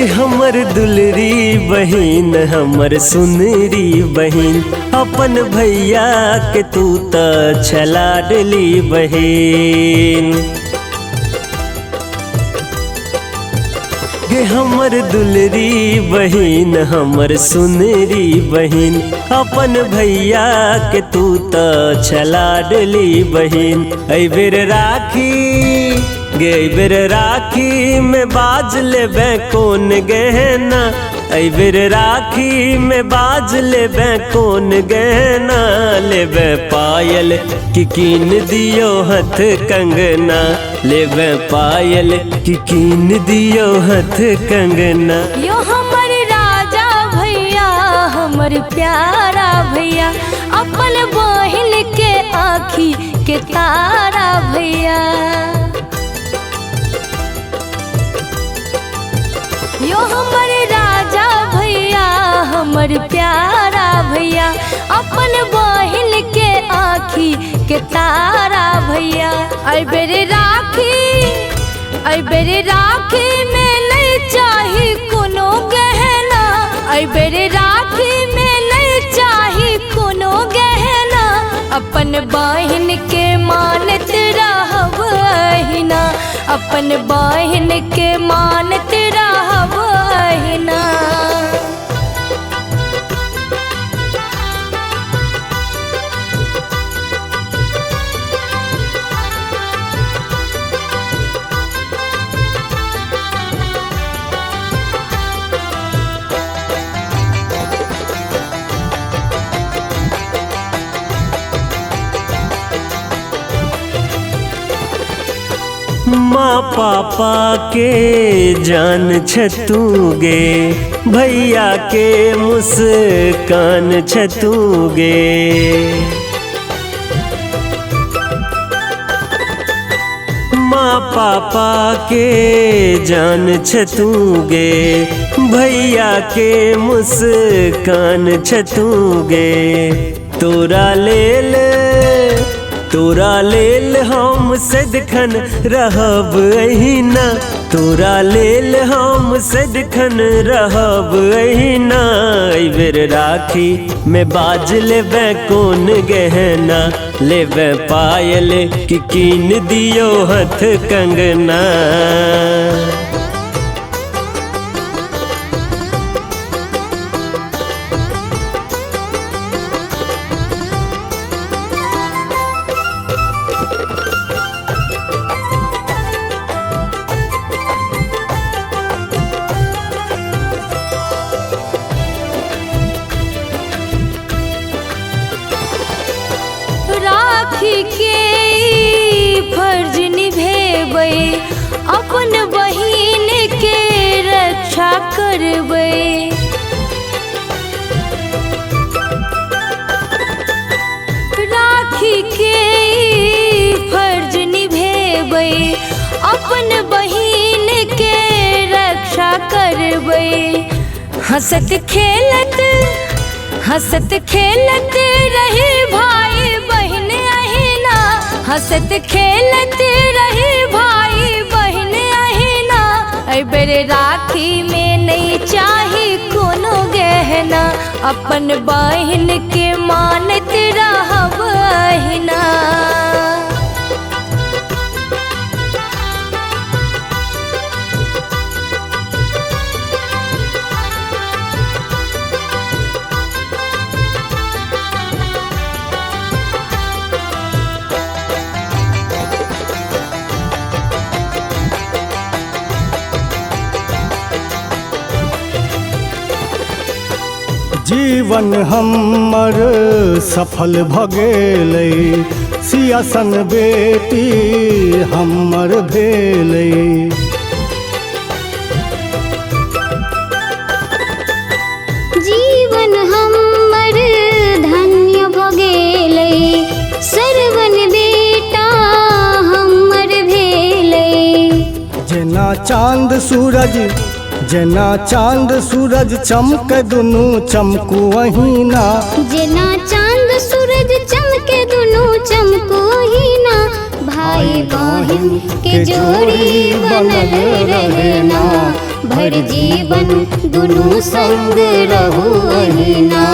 गे हमर दुलरी बहिन हमर सुनरी बहिन, अपन भैया के तू त छला डली बहिन। गे हमर दुलरी बहिन हमर सुनरी बहिन, अपन भैया के तू त छला डली बहिन। ऐ बेर राखी गे बेर राखी में बाज लेबे कौन गहना, ऐ बेर राखी में बाज लेबे कौन गहना। लेबे पायल कि कीन दियो हथ कंगना, लेबे पायल कि कीन दियो हथ कंगना। यो हमर राजा भैया हमर प्यारा भैया, अपन बहिन के आँखी के तारा भैया। यो हमर राजा भैया हमर प्यारा भैया, अपन बहिन के आँखी के तारा भैया। ऐ बेर राखी में नहीं चाही कोनो गहना, ऐ बेर राखी में नहीं चाही कोनो गहना। अपन बहिन के मानत रहब अहिना, अपन बहिन के मानत रहब अहिना। माँ पापा के जान छतू गे, भैया के मुस्कान छतू गे। माँ पापा के जान छतू गे, भैया के मुस्कान छतू गे। तोरा लेल हम सदखन रहब अहिना, तोरा लेल हम सदखन रहब अहिना। ऐ बेर राखी में बाज लेबे कौन गहना, लेबे पायल कि कीन दियो हथ कंगना। राखी के फर्ज निभेबै, अपन बहिन के रक्षा करबै। राखी के फर्ज निभेबै, अपन बहिन के रक्षा करबै। हंसत खेलत रही भाई बहन अहिना, हंसत खेलत रही भाई बहन अहिना। ऐ बेर राखी में नहीं चाही कोनो गहना, अपन बहन के मानत रहब अहिना। जीवन हमर सफल भ गेलै, सियासन बेटी हमर भेलै। जीवन हमर धन्य भ गेलै, सरवन बेटा हमर भेलै। जेना चाँद सूरज चमक दुनू चमकू अहिना, जेना चाँद सूरज चमके दुनू चमकू अहिना। भाई बहिन के जोड़ी बनल रहना, भर भर जीवन दुनू संग रहू अहिना।